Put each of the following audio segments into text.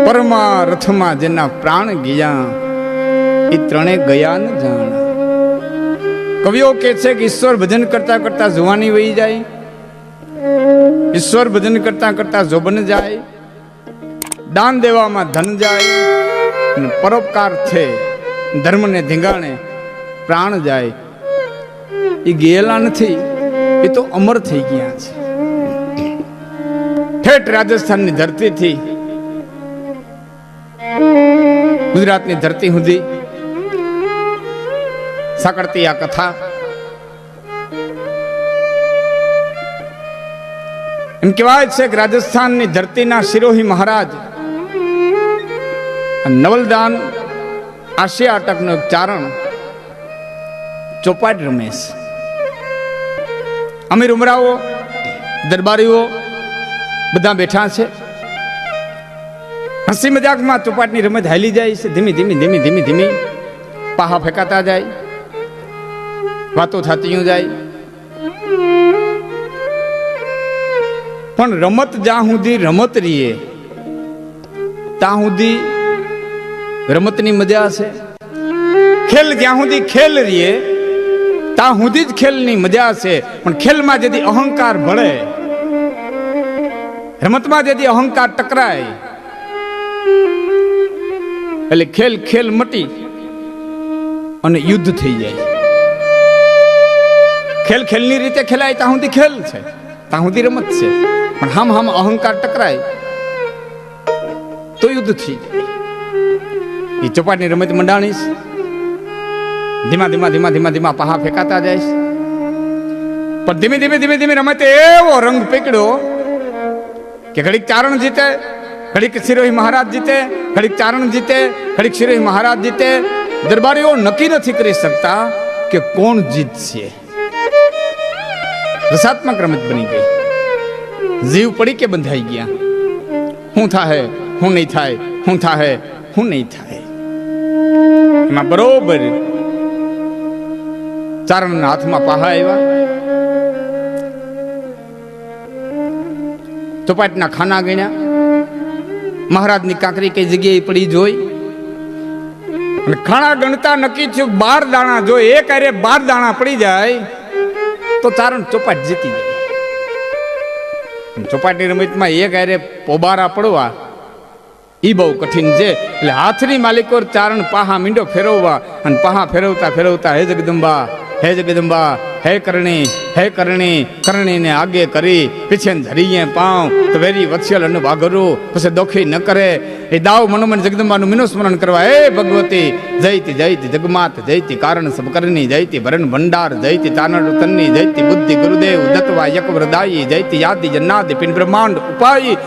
પરમાર્થમાં જેના પ્રાણ ગયા એ ત્રણે ગયા ન જાણ. કવિઓ કહે છે કે ઈશ્વર ભજન કરતા કરતા જુવાની વહી જાય, ઈશ્વર ભજન કરતા કરતા જોબન જાય, દાન દેવામાં ધન જાય, અને પરોપકાર છે ધર્મને ધીંગાણે પ્રાણ જાય. એ ગયેલા નથી, એ તો અમર થઈ ગયા છે. ઠેઠ રાજસ્થાનની ધરતીથી ગુજરાતની ધરતી સુધી સાંકળતી આ કથા. એમ કહેવાય છે કે રાજસ્થાનની ધરતીના શિરોહી મહારાજ નવલદાન આશિયા અટકનો એક ચારણ ચોપાટ રમેશ. અમીર ઉમરાઓ દરબારીઓ બધા બેઠા છે. હસી મજાકમાં ચોપાટની રમત હાલી જાય છે. ધીમી ધીમી ધીમી ધીમી ધીમી પાહા ફેંકાતા જાય, વાતો થતી જાય. પણ રમત જ્યાં સુધી રમત રહીએ ત્યાં સુધી રમતની મજા છે. ખેલ જ્યાં સુધી ખેલ રહીએ ત્યાં સુધી જ ખેલની મજા છે. પણ ખેલમાં જેથી અહંકાર ભળે, રમતમાં જેથી અહંકાર ટકરાય, એટલે ખેલ ખેલ મટી અને યુદ્ધ થઈ જાય. ખેલ ખેલની રીતે ખેલાય ત્યાં સુધી ખેલ છે, ત્યાં સુધી રમત છે. પણ હામ હામ અહંકાર ટકરાય તો યુદ્ધ થઈ જાય. એ ચોપાટની રમત મંડાણીશ. ધીમા ધીમા ધીમા ધીમા ધીમા પાહા ફેંકાતા જાય. પણ ધીમે ધીમે ધીમે ધીમે રમતે એવો રંગ પકડ્યો કે ઘડીક ચારણ જીતે, ઘડીક શિરોહી મહારાજ જીતે, ઘડીક ચારણ જીતે, ઘડીક શિરોહી મહારાજ જીતે. દરબારીઓ નક્કી નથી કરી શકતા કે કોણ જીતશે. રસાત્મક રમત બની ગઈ. જીવ પડી કે બંધાઈ ગયા. હું થાય, હું નહીં થાય, હું થાય, હું નહીં થાય. એમાં બરોબર ચારણના હાથમાં પાહા આવ્યા. ચોપાટના ખાના ગણ્યા. મહારાજની કાંકરી કઈ જગ્યાએ પડી જોઈ. અને ખાણા ગણતા નક્કી થયું 12 દાણા જોઈ. એક અરે 12 દાણા પડી જાય તો ચારણ ચોપાટ જીતી જાય. ચોપાટની રમતમાં એક અરે પોબારા પડવા ઈ બહુ કઠિન છે. એટલે હાથની માલિકો ચારણ પાહા મીંડો ફેરવવા, અને પાહા ફેરવતા ફેરવતા હે જગદંબા, હે જગદંબા, હે કરણી, હે કરણી, કરણીને આગે કરી પીછે ધરીએ પાઉં તો વેરી વત્સલ અને વાઘરું પછી દોખી ન કરે. એ દાવ મનોમન જગદંબાનું મીનું સ્મરણ કરવા. હે ભગવતી જયતી જયતી જગમાત જયતી કારણ સબ કરણી જયતી ભરણ ભંડાર જયતી તાનડ તન્ની જયતી બુદ્ધિ ગુરુદેવ દત્તવા યક વરદાયી જયતી યાદી જન્નાદિ પિન બ્રહ્માંડ ઉપાઈ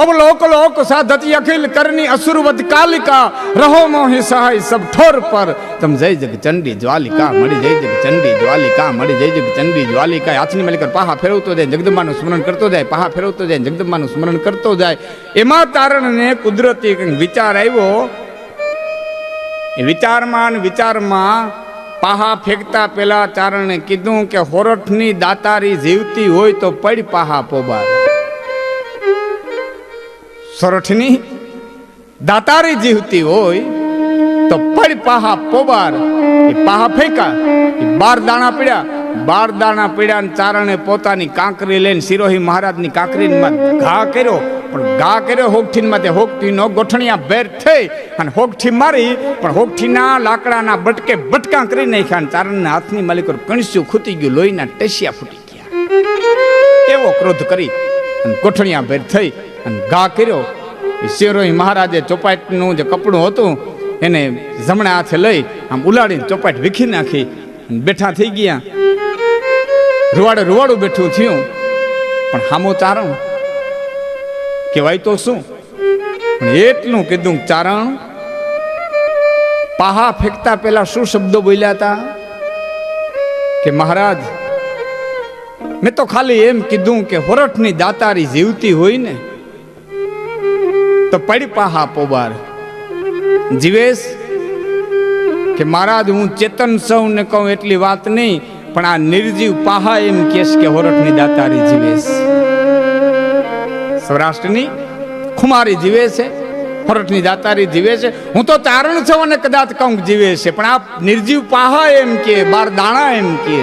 અવલોક લોક સાધતી અખિલ કરણી અસુરવત કાલિકા રહો મોહિ સહાય સબ ઠોર પર તમ જય જગ ચંડી જ્વાલિકા મળી જય જગ ચંડી જ્વાલિકા મળી જય જગ ચંડી જ્વાલિકા. હાથની માલિક પાહા ફેરવતો જાય, જગદંબાનું સ્મરણ કરતો જાય, પાહા ફેરવતો જાય, જગદંબાનું સ્મરણ કરતો જાય. એમાં તારણને કુદરતી કંઈક વિચાર આવ્યો. એ વિચારમાં પાહા ફેંકતા પેલા ચારણે કીધું કે હોરઠની દાતારી જીવતી હોય તો પડ પાહા પોબાર. સોરઠની દાતારી જીવતી હોય તો પડ પાહા પોબાર. એ પાહા ફેંકા, 12 દાણા પીડ્યા. 12 દાણા પીડ્યા ને ચારણે પોતાની કાંકરી લઈને શિરોહી મહારાજની કાંકરીમાં ઘા કર્યો. પણ ઘા કર્યો હોગઠીનમાં, તે હોગઠીનો ગોઠણિયા ભેર થઈ અને હોગઠી મારી. પણ હોગઠીના લાકડાના બટકે બટકા કરી નાખ્યા. ચારણના હાથની માલિકો કણસ્યું ખૂટી ગયું, લોહીના ટેસિયા ફૂટી ગયા. એવો ક્રોધ કરી અને ગોઠણિયા ભેર થઈ અને ઘા કર્યો. શિરોહી મહારાજે ચોપાટનું જે કપડું હતું એને જમણા હાથે લઈ આમ ઉલાડીને ચોપાટ વીખી નાખી બેઠા થઈ ગયા. રૂવાડું બેઠું થયું. પણ હામો ચારણ કહેવાય તો શું? પણ એટલું કીધું, ચારણ પાહા ફેંકતા પહેલા શું શબ્દો બોલ્યા હતા કે મહારાજ મેં તો ખાલી એમ કીધું કે હોરઠની દાતારી જીવતી હોય ને તો પડી પાહા પોબાર. જીવેશ કે મહારાજ હું ચેતન સૌને કહું એટલી વાત નહીં, પણ આ નિર્જીવ પાહા એમ કેસ કે હોરઠની દાતારી જીવેશ. સૌરાષ્ટ્રની ખુમારી જીવે છે, ફરટની દાતારી જીવે છે. હું તો ચારણ છું અને કદાચ કંક જીવે છે, પણ આ નિર્જીવ પાહા એમ કે, બાર દાણા એમ કે.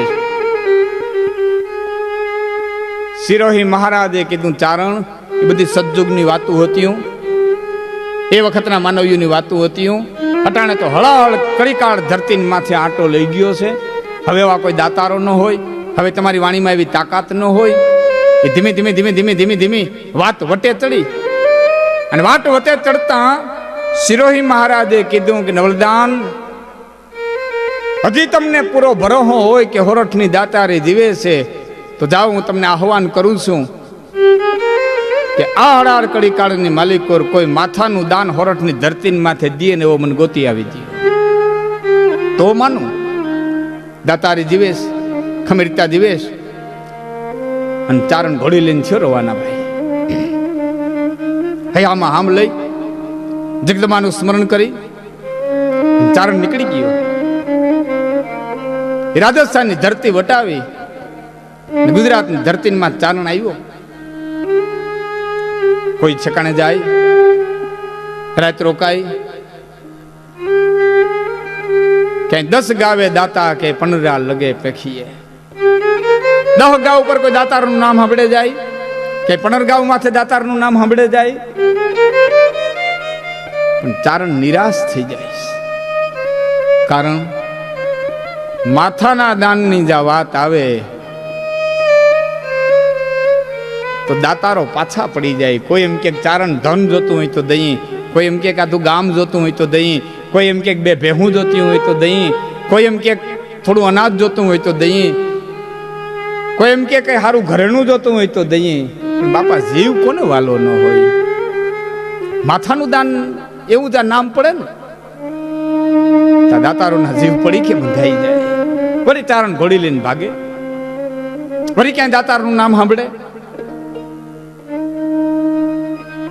સિરોહી મહારાજે કીધું ચારણ એ બધી સતયુગની વાતો હતી, એ વખતના માનવીઓની વાતો હતી. અટાણે તો હળહળ કડીકાળ ધરતી માથે આંટો લઈ ગયો છે. હવે એવા કોઈ દાતારો ન હોય, હવે તમારી વાણીમાં એવી તાકાત ન હોય. એ ધીમે ધીમે ધીમે ધીમે ધીમે ધીમે વાત વટે ચડી, અને વાટ વટે ચડતા સિરોહી મહારાજે કીધું કે નવલદાન, હજી તમને પૂરો ભરોસો હોય કે હોરઠની દાતારી જીવે છે, તો જાઓ, હું તમને આહવાન કરું છું કે આ હળાળ કડી કાળની માલિકોર કોઈ માથાનું દાન હોરઠની ધરતી માથે દીએ ને એવો મને ગોતી આવી દે તો માનું. દાતારી જીવેશ, ખમીરતા જીવેશ, અને ચારણ ઘોડી લઈને છો રવાના ભાઈ. હૈયામાં હામ લઈ જગદંબાનું સ્મરણ કરી ચારણ નીકળી ગયો. રાજસ્થાનની ધરતી વટાવી ગુજરાતની ધરતીમાં ચારણ આવ્યો. કોઈ ઠેકાણે જાય, રાત રોકાય, ક્યાંય 10 ગાવે દાતા કે પનરા લગે પેખીએ. 10 ગાવ ઉપર કોઈ દાતારનું નામ સાંભળે જાય, કે પનરગાંવ માથે દાતારનું નામ સાંભળે જાય, પણ ચારણ નિરાશ થઈ જાય. કારણ માથાના દાનની જ્યાં વાત આવે તો દાતારો પાછા પડી જાય. કોઈ એમ કે ચારણ ધન જોતું હોય તો દઈ, કોઈ એમ કે આધું ગામ જોતું હોય તો દઈ, કોઈ એમ કે 2 ભેહું જોતી હોય તો દઈ, કોઈ એમ કે થોડું અનાજ જોતું હોય તો દઈ, કોઈ એમ કે કઈ સારું ઘરેણું જોતું હોય તો દઈ. બાપા જીવ કોને વાલો ન હોય? માથાનું દાન એવું જ નામ પડે ને, દાતારોના જીવ પડી કે બંધાઈ જાય. વળી ચારણ ઘોડી લઈને ભાગે, વળી ક્યાંય દાતારનું નામ સાંભળે,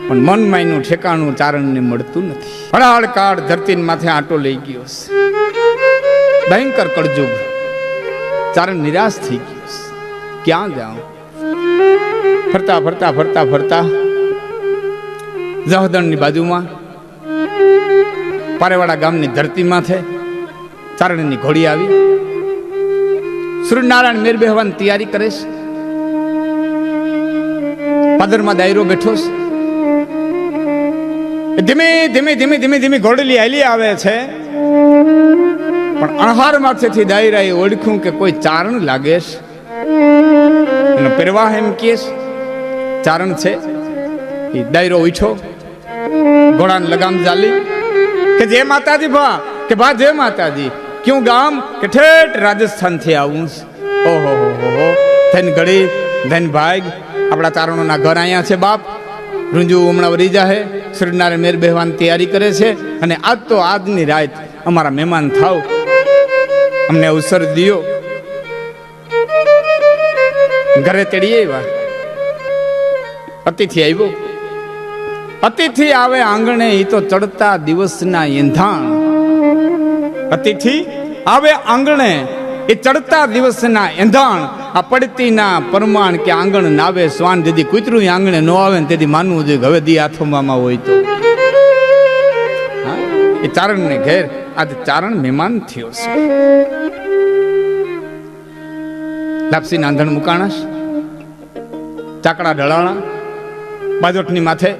પણ મન માયનું ઠેકાણું ચારણને મળતું નથી. હળાળ કાળ ધરતી માથે આંટો લઈ ગયો છે. ભયંકર કળજુગ. ચારણ નિરાશ થઈ ગયો છે. ક્યાં જાઉં? ફરતા ફરતા ફરતા ફરતા જહદણની બાજુમાં પારેવાડા ગામની ધરતી માથે ચારણની ઘોડી આવી. સૂર્યનારાયણ મેર બેહવાની તૈયારી કરે છે. પાદરમાં દાયરો બેઠો છે. ધીમે ધીમે ધીમે ધીમે ધીમે ઘોડલી હાલી આવે છે, પણ અણહાર માથેથી દાયરાએ ઓળખ્યું કે કોઈ ચારણ લાગે છે. એનો પરવાહ એમ કે ચારણ છે. એ દાયરો ઉઠ્યો, ઘોડાને લગામ ચાલી કે જય માતાજી ભા, કે ભા જય માતાજી. ક્યું ગામ? કે ઠેઠ રાજસ્થાન થી આવું. ઓહો હો, ધન ઘડી ધન ભાગ, આપણા ચારણોના ઘર અહીંયા છે બાપ. રૂંજુ હમણાં વરી જાહે. સૂર્યનારાયણ મેર બેહવાની તૈયારી કરે છે, અને આજ તો આજની રાત અમારા મહેમાન થાવ, અમને અવસર દિયો. ઘરે તેડી આવ્યા. અતિથિ આવ્યો. અતિથિ આવે આંગણે, એ તો ચડતા દિવસના એંધાણ. અતિથિ આવે આંગણે, એ ચડતા દિવસના એંધાણ. આ પડતીના પરમાણ કે આંગણ નાવે શ્વાન. જેથી કૂતરું આંગણે ન આવે ને તેથી માનવું જોઈએ હવે દી હાથોમાં હોય તો. એ ચારણ ને ઘેર આજે ચારણ મહેમાન થયો છે. લાપસી નાંધણ મુકાણાશ, ચાકડા ઢળાણા, બાજોટની માથે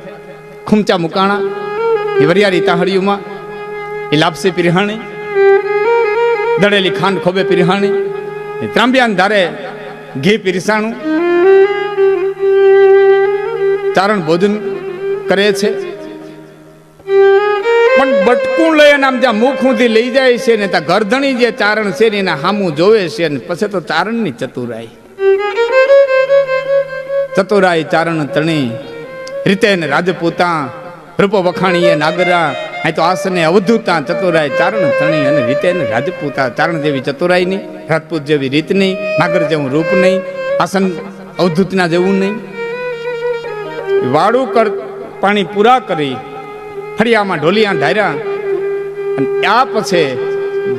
ખુમચા મુકાણા, એ વરિયાળી તાહડીઓમાં એ લાપસી પીરહાણી, દળેલી ખાંડ ખોબે પીરહાણી, એ ત્રાંબિયાન ધારે ઘી પીરસાણું. ચારણ ભોજન કરે છે, પણ બટકું લઈ અને આમ જ્યાં મુખ સુધી લઈ જાય છે ને ત્યાં ગરધણી જે ચારણ છે ને એના હામું જોવે છે. ને પછી તો ચારણની ચતુરાઈ. ચતુરાઈ ચારણ તણી રીતે ને રાજપૂતા, રૂપ વખાણીએ નાગરા, અહીં તો આસને અવધૂતા. ચતુરાઈ ચારણ તણી અને રીતે ને રાજપૂતા. ચારણ જેવી ચતુરાઈ નહીં, રાજપૂત જેવી રીત નહીં, નાગર જેવું રૂપ નહીં, આસન અવધૂતના જેવું નહીં. વાળું કર પાણી પૂરા કરી ફળિયામાં ઢોલિયા ધાર્યા. અને આ પછી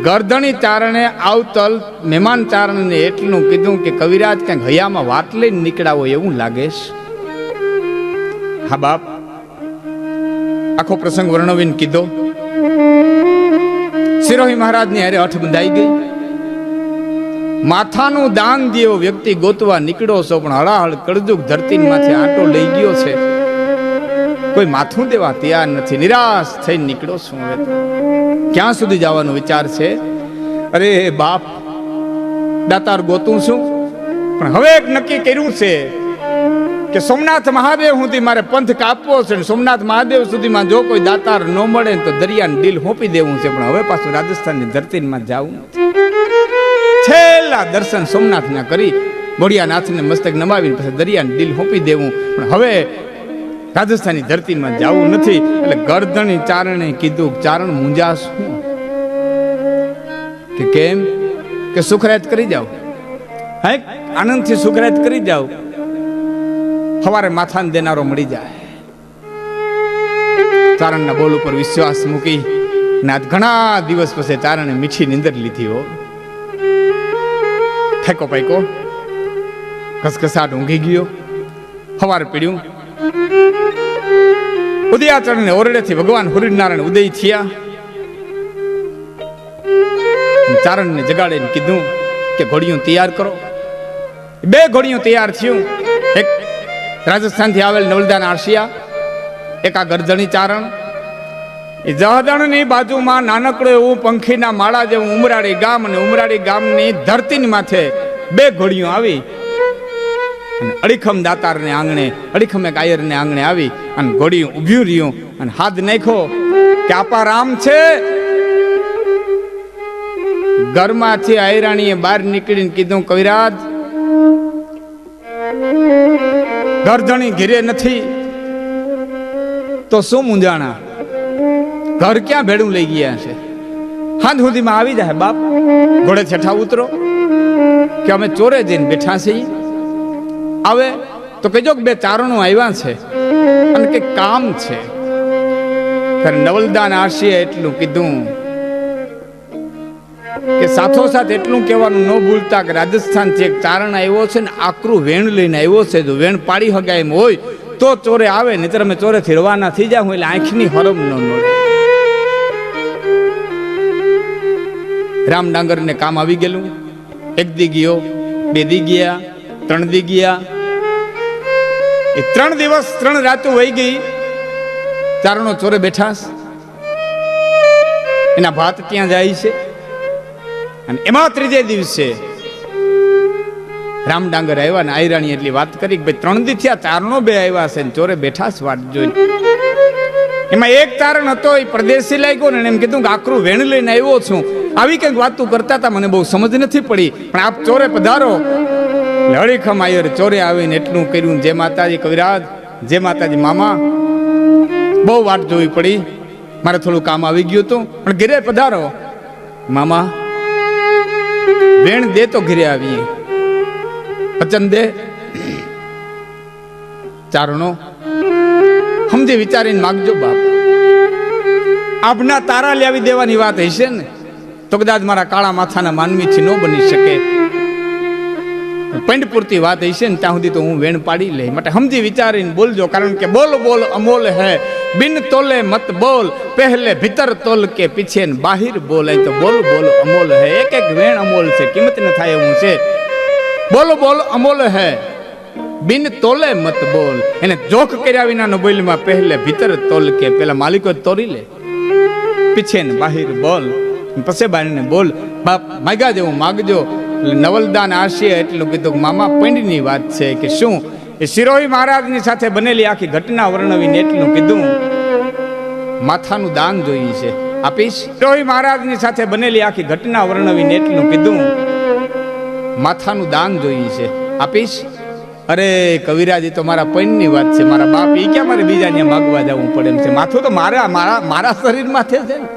ગરધણી ચારણે આવતલ મહેમાન ચારણને એટલું કીધું કે કવિરાજ ક્યાંક હૈયામાં વાત લઈને નીકળ્યા હોય એવું લાગે છે. હા બાપ, આખો પ્રસંગ વર્ણવીને કીધો. સિરોહી મહારાજની હારે હઠ બંધાઈ ગઈ. માથાનું દાન દેવો વ્યક્તિ ગોતવા નીકળ્યો છો, પણ હળાહળ કળજુગ ધરતી માથે આંટો લઈ ગયો છે. કોઈ માથું દેવા તૈયાર નથી. નિરાશ થઈને નીકળ્યો છું. હવે ક્યાં સુધી જવાનો વિચાર છે? અરે બાપ, દાતાર ગોતું છું, પણ હવે એક નક્કી કર્યું છે કે સોમનાથ મહાદેવ સુધી મારે પંથ કાપવો છે. સોમનાથ મહાદેવ સુધીમાં જો કોઈ દાતાર ન મળે તો દરિયાને દિલ હોપી દેવું છે. પણ હવે પાછું રાજસ્થાનની ધરતીમાં જવું નથી. છેલ્લા દર્શન સોમનાથના કરી ભોળિયાનાથને મસ્તક નમાવીને પછી દરિયાને દિલ હોપી દેવું. પણ હવે રાજસ્થાનની ધરતીમાં જવું નથી. એટલે ગરદણી ચારણે કીધું, ચારણ મુંજાશ હું કે કેમ? કે સુખરાત કરી જાવ, હે આનંદથી સુખરાત કરી જાવ, સવારે માથાને દેનારો મળી જાય. ચારણના બોલ ઉપર વિશ્વાસ મૂકી ને આજ ઘણા દિવસ પછી ચારણે મીઠી નીંદર લીધી. હો, ઠેકો પાઈકો, ઘસઘસાટ ઊંઘી ગયો. સવાર પીડ્યું. ઉદયાચરણને ઓરડેથી ભગવાન સૂર્યનારાયણ ઉદય થયા. ચારણને જગાડીને કીધું કે ઘોડીયું તૈયાર કરો. 2 ઘોડીયું તૈયાર થયું. એક રાજસ્થાનથી આવેલ નવલદાન આરસિયા, એક આ ગરદણી ચારણ. એ જહદણની બાજુમાં નાનકડું એવું પંખીના માળા જેવું ઉમરાળી ગામ, અને ઉમરાળી ગામની ધરતીની માથે 2 ઘોડીયું આવી અને અડીખમ દાતારને આંગણે, અડીખમ એક આયરને આંગણે આવી અને ઘોડીયું ઊભ્યું રહ્યું અને હાથ નાખ્યો કે આપા રામ છે. ઘરમાંથી આયરાણીએ બહાર નીકળીને કીધું, કવિરાજ, ગરધણી ઘેરે નથી તો શું મૂંઝાણા? ઘર ક્યાં ભેડું લઈ ગયા છે? હાથ સુધીમાં આવી જાય બાપ, ઘોડે છેઠા ઉતરો કે અમે ચોરે જઈને બેઠા છીએ. આવે તો કહેજો કે 2 ચારણો આવ્યા છે અને કે કામ છે. ત્યારે નવલદાન આરસીએ એટલું કીધું કે સાથોસાથ એટલું કહેવાનું ન ભૂલતા કે રાજસ્થાનથી એક ચારણ આવ્યો છે ને આકરું વેણ લઈને આવ્યો છે. જો વેણ પાડી હગાય એમ હોય તો ચોરે આવે, નહીતર અમે ચોરેથી રવાના થઈ જાય. હું એટલે આંખની હરમ ન નડે. રામ ડાંગરને કામ આવી ગયેલું. 1 દી ગયો, 2 દી ગયા, 3 દી ગયા. એ 3 દિવસ 3 રાતો વહી ગઈ. ચારણો ચોરે બેઠા, એના ભાત ત્યાં જાય છે. અને એમાં 3જે દિવસે રામ ડાંગર આવ્યા ને આયરાણી એટલી વાત કરી કે ભાઈ 3 દી થયા, ચારણો 2 આવ્યા છે ને ચોરે બેઠા છે વાટ જોઈને. એમાં એક ચારણ હતો, એ પરદેશી લાગ્યો ને એમ કીધું કે આકરું વેણ લઈને આવ્યો છું. આવી કંઈક વાતું કરતા હતા, મને બહુ સમજ નથી પડી, પણ આપ ચોરે પધારો. અડીખમ આયર ચોરે આવીને એટલું કર્યું, જય માતાજી કવિરાજ, જય માતાજી મામા, બહુ વાટ જોવી પડી, મારે થોડું કામ આવી ગયું હતું, પણ ઘરે પધારો. મામા વેણ દે તો ઘરે આવીએ, વચન દે. ચારણો સમજી વિચારીને માગજો બાપ. આપના તારા લાવી દેવાની વાત હશે ને તો કદાચ મારા કાળા માથાના માનવીથી ન બની શકે. પંડ પૂરતી વાત હશે ને ત્યાં સુધી તો હું વેણ પાડી લે. માટે સમજી વિચારીને બોલજો, કારણ કે બોલ બોલ અમોલ હે, બિન તોલે મત બોલ, પહેલે ભીતર તોલ કે પીછે બાહિર બોલ. તો બોલ બોલ અમોલ હે, એક એક વેણ અમોલ છે, કિંમત ન થાય એવું છે. બોલ બોલ અમોલ હે, બિન તોલે મત બોલ. એને જોખ કર્યા વિના નો બોલમાં પહેલે ભીતર તોલ કે, પેલા માલિકો તોરી લે, પીછે ને બાહિર બોલ. પછી બારીને બોલ. બાપ માગ્યા જેવું માગજો. નવલદાન આશીએ એટલું કીધું, મામા પંડની વાત છે કે શું? એ સિરોહી મહારાજની સાથે બનેલી આખી ઘટના વર્ણવીને એટલું કીધું, માથાનું દાન જોઈએ છે, આપીશ? સિરોહી મહારાજની સાથે બનેલી આખી ઘટના વર્ણવીને એટલું કીધું, માથાનું દાન જોઈએ છે, આપીશ? અરે કવિરાજ, તો મારા પૈણની વાત છે, મારા બાપ એ ક્યાં મારે બીજાને માગવા જવું પડે એમ છે? માથું તો મારા શરીર માથે છે ને.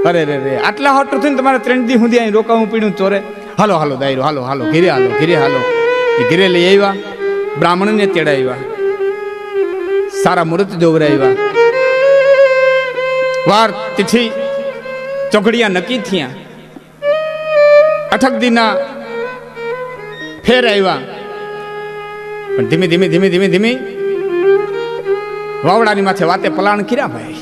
અરે રે રે, આટલા હોટું થઈને તમારે 3 દી સુધી અહીં રોકાવું પડ્યું ચોરે. હાલો હાલો દાયરો, હાલો હાલો ઘીરે, હાલો ઘીરે, હાલો. એ ઘીરે લઈ આવ્યા, બ્રાહ્મણને તેડાવ્યા, સારા મુહૂર્ત જોવરાવ્યા, વાર તિથિ ચોઘડિયા નક્કી થયા, 8 દીના ફેર આવ્યા. પણ ધીમે ધીમે ધીમે ધીમે ધીમે વાવડાની માથે વાતે પલાણ કર્યા ભાઈ.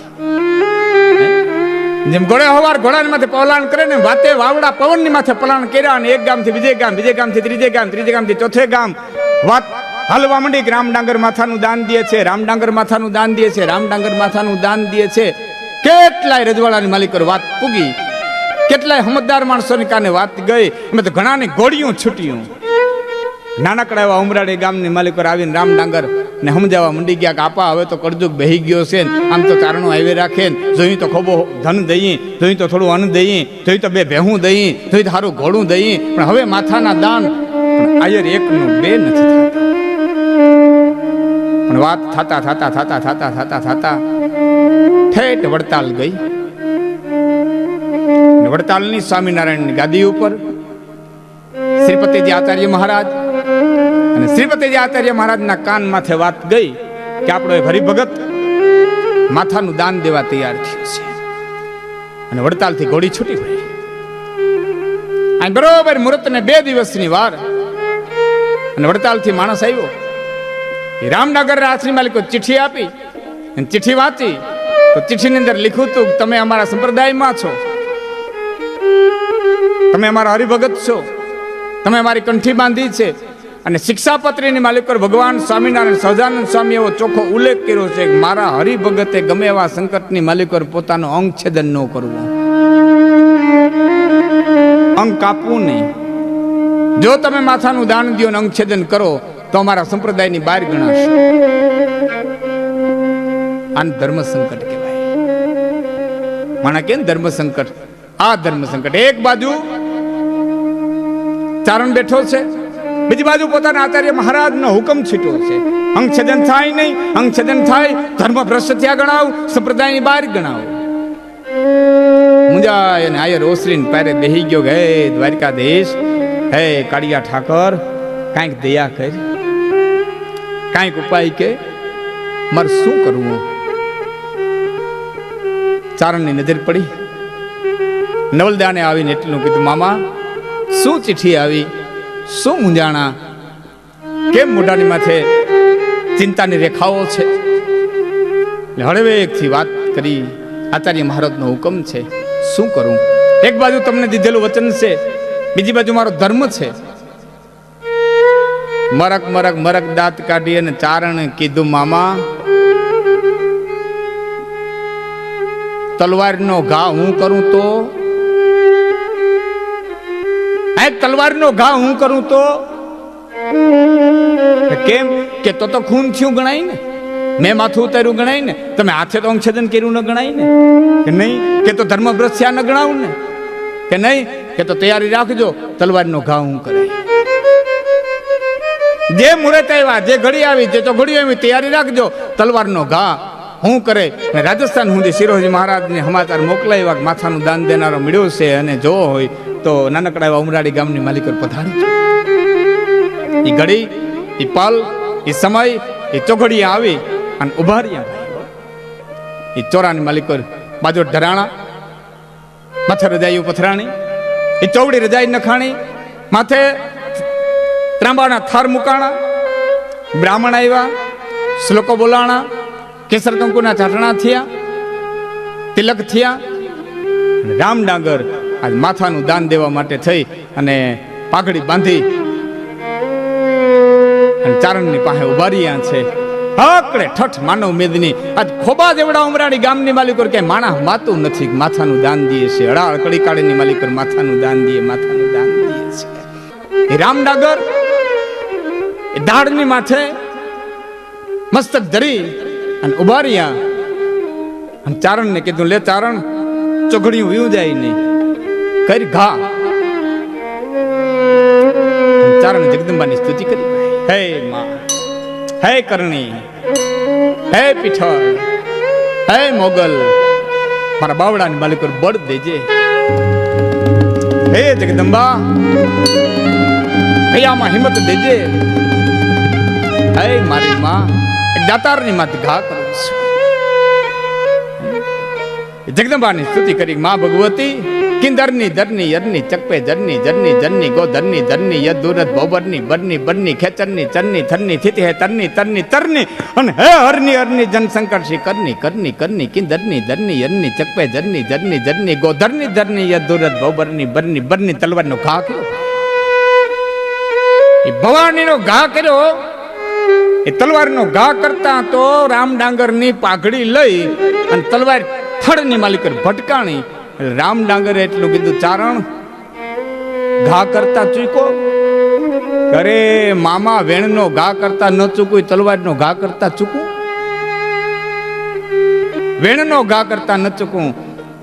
જેમ ઘોડે હવાર ઘોડાની માથે પલાણ કરે ને વાતે વાવડા પવનની માથે પલાણ કર્યા અને એક ગામથી બીજે ગામ, બીજે ગામથી ત્રીજે ગામ, ત્રીજે ગામથી ચોથે ગામ વાત હાલવા માંડી કે રામડાંગર માથાનું દાન દે છે, રામડાંગર માથાનું દાન દે છે, રામડાંગર માથાનું દાન દે છે. કેટલાય રજવાડાની માલિકો વાત પૂગી, કેટલાય સમજદાર માણસોની કાને વાત ગઈ. એમાં તો ઘણાની ગોળીઓ છૂટ્યું. નાનકડા એવા ઉમરાડી ગામની માલિકો આવીને રામડાંગર ને સમજાવવા મંડી ગયા કે આપા હવે તો કરજુક બેહી ગયો છે, આમ તો ચારણો આવી રાખે, જોઈ તો ખોબો ધન દઈએ, જોઈ તો થોડું અન્ન દઈએ, જોઈ તો બે ભેહું દઈએ, જોઈ તો સારું ઘોડું દઈએ, પણ હવે માથાના દાન પણ આયર એકનું બે નથી થતા. પણ વાત થતા થતા થતા થતા થતા થતા ઠેઠ વડતાલ ગઈ. વડતાલની સ્વામિનારાયણની ગાદી ઉપર શ્રીપતિજી આચાર્ય મહારાજ અને શ્રીપતિજી આચાર્ય મહારાજના કાન માથે વાત ગઈ કે આપણો એક હરિભગત માથાનું દાન દેવા તૈયાર થયો છે. અને વડતાલથી ઘોડી છૂટી પડી. આ બરોબર મુહૂર્તને 2 દિવસની વાર અને વડતાલથી માણસ આવ્યો. એ રામનગર રાત્રિ માલિકો ચિઠ્ઠી આપી અને ચિઠ્ઠી વાંચી તો ચિઠ્ઠીની અંદર લખ્યું હતું તમે અમારા સંપ્રદાયમાં છો, તમે અમારા હરિભગત છો, તમે અમારી કંઠી બાંધી છે. અને શિક્ષાપત્રીની માલિકો ભગવાન સ્વામિનારાયણ સહજાનંદ સ્વામી એવો ચોખ્ખો ઉલ્લેખ કર્યો છે કે મારા હરિભગતે ગમે એવા સંકટની માલિકો પોતાનું અંગ છેદન ન કરવું, અંગ કાપવું નહીં. જો તમે માથાનું દાન દો અને અંગ છેદન કરો તો અમારા સંપ્રદાયની બહાર ગણાશે. આને ધર્મ સંકટ કહેવાય. માણા કેમ ધર્મ સંકટ? આ ધર્મ સંકટ. એક બાજુ ચારણ બેઠો છે, બીજી બાજુ પોતાના આચાર્ય મહારાજનો હુકમ છીટો છે અંગ છેદન થાય નહીં, અંગ છેદન થાય ધર્મ ભ્રષ્ટ થયા ગણાવ, સંપ્રદાયની બહાર ગણાવ. મુંજાય અને આયર ઓસરીને પારે બેહી ગયો કે હે દ્વારકાધીશ, હે કાળિયા ઠાકર, કાંઈક દયા કર, કાંઈક ઉપાય કે મારે શું કરવું. ચારણની નજર પડી. નવલદાને આવીને એટલું કીધું મામા શું ચિઠ્ઠી આવી, શું મૂંઝાણા, કેમ મોઢાની માથે ચિંતાની રેખાઓ છે. હળવેકથી વાત કરી આચાર્ય મહારાજનો હુકમ છે, શું કરું. એક બાજુ તમને દીધેલું વચન છે, બીજી બાજુ મારો ધર્મ છે. મરક મરક મરક દાંત કાઢી અને ચારણ કીધું મામા તલવારનો ઘા હું કરું તો, તલવારનો ઘા હું કરું તો કેમ કે તો ખૂન થયું ગણાય ને, મેં માથું ઉતાર્યું ગણાય ને, તમે હાથે તો અંગછેદન કર્યું ન ગણાય ને, કે નહીં કે તો ધર્મ ભ્રષ્ટ ન ગણાવું ને, કે નહીં કે તો તૈયારી રાખજો તલવારનો ઘા હું કરે. જે મુહૂર્ત આવ્યા, જે ઘડી આવી, જે તો ઘડી આવી, તૈયારી રાખજો તલવારનો ઘા હું કરે. રાજસ્થાન સુધી શિરોજી મહારાજને સમાચાર મોકલાવ્યા માથાનું દાન દેનારો મળ્યો છે અને જો હોય તો નાનકડા એવા ઉમરાડી ગામની માલિકો પધારી. એ ઘડી, એ પલ, એ સમય, એ ચોઘડી આવી અને ઉભા રહ્યા. એ ચોરાની માલિકો બાજુ ઢરાણા, માથે રજાયું પથરાણી, એ ચોવડી રજાઈ નખાણી, માથે ત્રાંબાના થાર મુકાણા. બ્રાહ્મણ આવ્યા, શ્લોકો બોલાણા, કેસર કંકુના ચાટણા થયા, તિલક થયા. રામડાંગર આજ માથાનું દાન દેવા માટે થઈ અને પાઘડી બાંધી અને ચારણની પાસે ઉભા રહ્યા છે. હકડે ઠઠ માનવ મેદની આજ ખોબા જેવડા ઉમરાણી ગામની માલિકો કે માણા માતું નથી, માથાનું દાન દે છે. અડાળ કડી કાળીની માલિકો માથાનું દાન દે, માથાનું દાન દે છે. એ રામડાંગર એ દાઢની માથે મસ્તક ધરી અને ઉભા રહ્યા. અને ચારણને કીધું લે ચારણ ચોઘડિયું વીવું જાય નહીં, કરી ઘા. ચારણ જગદંબાની સ્તુતિ કરી. હે માં, હે કરણી, હે પીઠળ, હે મોગલ, મારા બાવડાની માલિકો બળ દેજે. હે જગદંબા હૈયામાં હિંમત દેજે. હે મારી માં, દાતારની માથે ઘા કરું છું. જગદંબાની સ્તુતિ કરી. માં Bhagwati કિંદરની ધરની યરની ચકપે journey journey journey go ધરની ધરની યદુરત ભોબરની બરની બરની ખેચરની Charni થરની થિતિ હે તરની તરની તરની અને હે હરની હરની જનશંકર Shri કરની કરની કરની કિંદરની ધરની યરની ચકપે journey journey journey go ધરની ધરની યદુરત ભોબરની બરની બરની તલવારનો ઘા કર્યો. એ ભવાનીનો ઘા કર્યો. એ તલવારનો ઘા કરતા તો રામ ડાંગરની પાઘડી લઈ અને તલવાર થડની માલિકર ભટકાણી. રામ ડાંગરે એટલું કીધું, ચારણ ઘા કરતા ચૂકો અરે મામા વેણનો ઘા કરતા ન ચૂકવું, તલવારનો ઘા કરતા ચૂકવું. વેણનો ઘા કરતા ન ચૂકવું,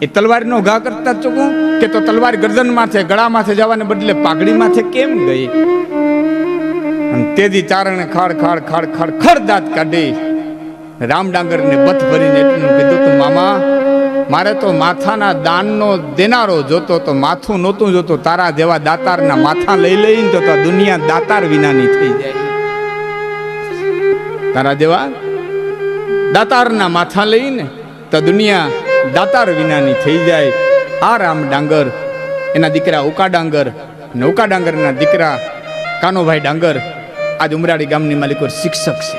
એ તલવારનો ઘા કરતા ચૂકવું કે તો તલવાર ગરદન માથે ગળા માથે જવાને બદલે પાઘડી માથે કેમ ગઈ? તેદી ચારણે ખાડ ખાડ ખાડ ખાડ ખડ દાંત કાઢી રામ ડાંગરને બથ ભરીને એટલું કીધું, તો મામા મારે તો માથાના દાનનો દેનારો જોતો, તો માથું નહોતું જોતો. તારા જેવા દાતારના માથા લઈ લઈને તો દુનિયા દાતાર વિનાની થઈ જાય. તારા જેવા દાતારના માથા લઈને તો દુનિયા દાતાર વિનાની થઈ જાય. આ રામ ડાંગર, એના દીકરા ઉકા ડાંગર, અને ઉકા ડાંગરના દીકરા કાનોભાઈ ડાંગર આજ ઉમરાળી ગામની માલિકો શિક્ષક છે.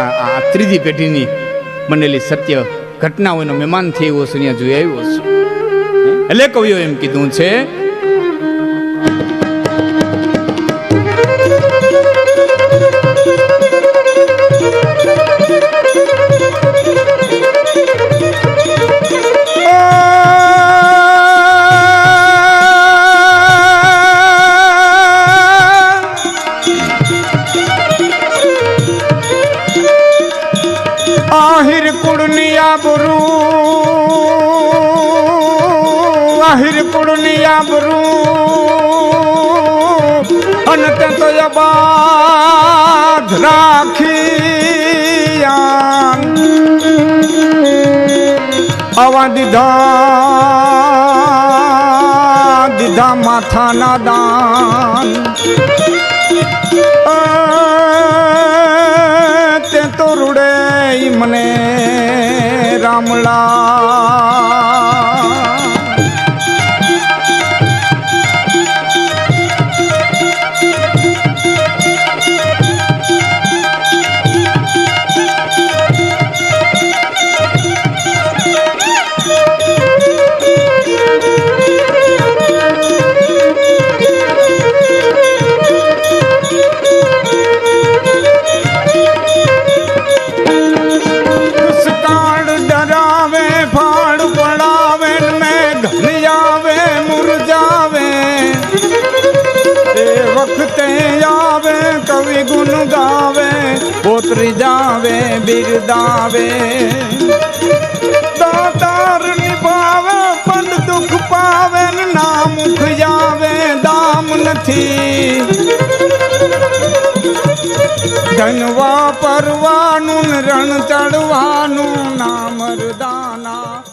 આ ત્રીજી પેઢીની બનેલી સત્ય ઘટનાઓનો મહેમાન થઈ એવો છું, અહીંયા જોઈ આવ્યો છું. એટલે કવિઓ એમ કીધું છે, આહિર કુળનિયા બરુ, આહિર કુળનિયા બરુ, અને તે તો બાદ રાખી આવા દીધા માથાના દાન. તે તો રૂડે મને રામલા. કવિ ગુણ ગાવે, પોતરી જાવે બિરદાવે, દાતાર નિભાવે પણ દુઃખ પાવે, ના મુખ જાવે દામ નથી. ધન વાપરવાનું રણ ચડવાનું, નામ રદાના.